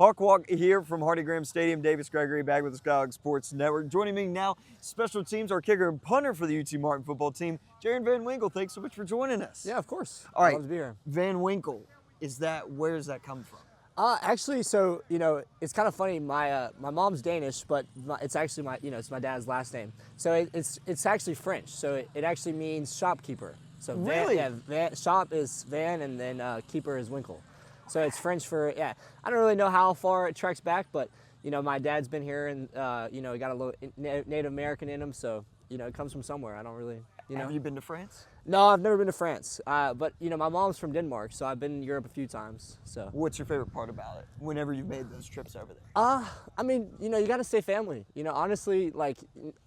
Hawk Walk here from Hardy Graham Stadium. Davis Gregory back with the Skyhawk Sports Network. Joining me now, special teams, our kicker and punter for the UT Martin football team, Jaren Van Winkle. Thanks so much for joining us. Yeah, of course. All right, Love to be here. Van Winkle, where does that come from? Actually, so it's kind of funny. My mom's Danish, but it's actually it's my dad's last name. So it's actually French. So it actually means shopkeeper. So really, shop is Van, and then keeper is Winkle. So it's French for I don't really know how far it tracks back, but my dad's been here, and he got a little Native American in him. So it comes from somewhere. I don't really. Have you been to France? No, I've never been to France. But my mom's from Denmark, so I've been in Europe a few times. So. What's your favorite part about it? Whenever you've made those trips over there. I mean, you got to stay family. Honestly, like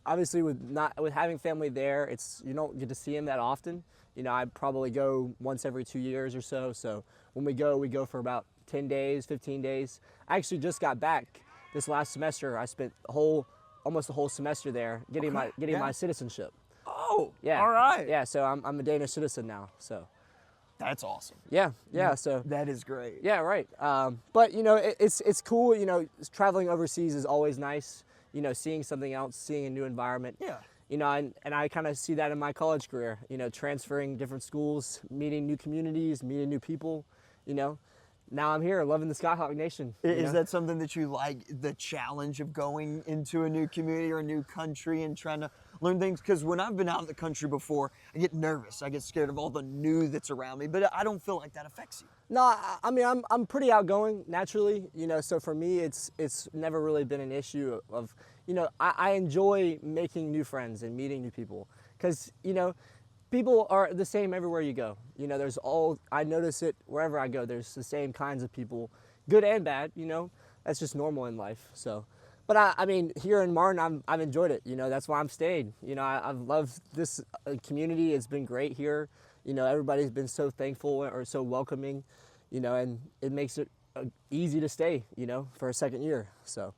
obviously with having family there, you don't get to see them that often. I probably go once every 2 years or so. So when we go for about 10 days, 15 days. I actually just got back this last semester. I spent almost the whole semester there getting my citizenship. Oh, yeah. All right. Yeah, so I'm a Danish citizen now. So. That's awesome. Yeah. So. That is great. Yeah, right. But it's cool. Traveling overseas is always nice. Seeing something else, seeing a new environment. Yeah. And I kind of see that in my college career. Transferring different schools, meeting new communities, meeting new people. Now I'm here, loving the Skyhawk Nation. Is that something that you like, the challenge of going into a new community or a new country and trying to learn things? Because when I've been out in the country before, I get nervous. I get scared of all the new that's around me, but I don't feel like that affects you. No, I mean, I'm pretty outgoing naturally, so for me, it's never really been an issue of, I enjoy making new friends and meeting new people because, people are the same everywhere you go. I notice it wherever I go. There's the same kinds of people, good and bad. That's just normal in life. So, but I mean, here in Martin, I've enjoyed it. That's why I'm stayed. I've loved this community. It's been great here. Everybody's been so thankful or so welcoming. And it makes it easy to stay. For a second year. So,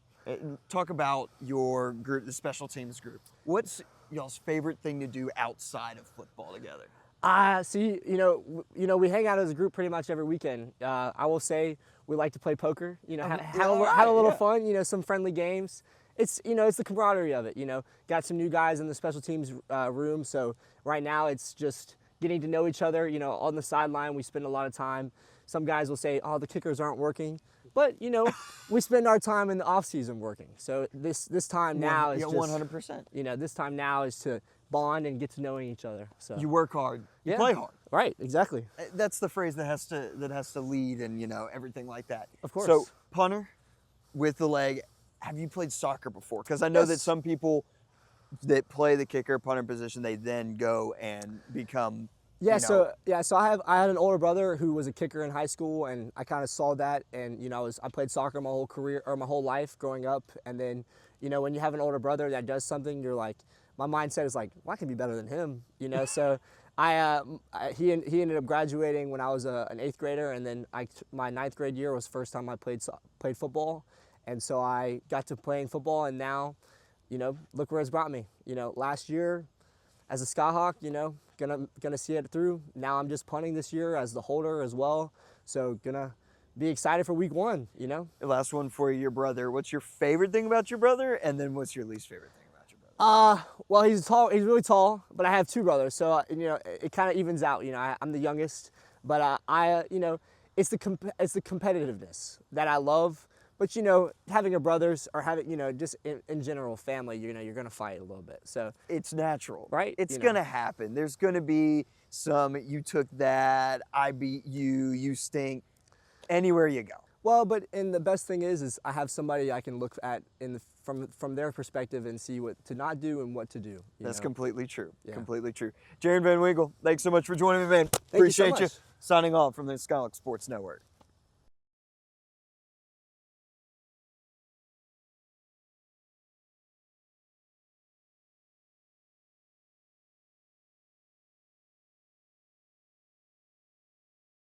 talk about your group, the special teams group. What's y'all's favorite thing to do outside of football together? See, we hang out as a group pretty much every weekend. I will say we like to play poker. Have a little fun. Some friendly games. It's it's the camaraderie of it. Got some new guys in the special teams room, so right now it's just getting to know each other. On the sideline we spend a lot of time. Some guys will say, "Oh, the kickers aren't working." But we spend our time in the off season working. So this time now is just 100%. This time now is to bond and get to knowing each other. So you work hard, you play hard. Right, exactly. That's the phrase that has to lead and everything like that. Of course. So punter with the leg. Have you played soccer before? Because I know that some people that play the kicker punter position, they then go and become. So I had an older brother who was a kicker in high school, and I kind of saw that, and I played soccer my whole career or my whole life growing up, and then when you have an older brother that does something, you're like, my mindset is like, well, I can be better than him, So he ended up graduating when I was an 8th grader, and then my 9th grade year was the first time I played football, and so I got to playing football, and now look where it's brought me. Last year as a Skyhawk, gonna see it through. Now I'm just punting this year as the holder as well. So gonna be excited for week 1, The last one for your brother. What's your favorite thing about your brother? And then what's your least favorite thing about your brother? Well, he's really tall, but I have 2 brothers. So, it kind of evens out. I'm the youngest, but it's the competitiveness that I love. But having a brothers or having just in general family, you're gonna fight a little bit. So it's natural, right? It's gonna happen. There's gonna be some you took that, I beat you, you stink. Anywhere you go. Well, and the best thing is I have somebody I can look at from their perspective and see what to not do and what to do. That's completely true. Yeah. Completely true. Jaren Van Winkle, thanks so much for joining me, man. Appreciate you. Signing off from the Skyhawk Sports Network.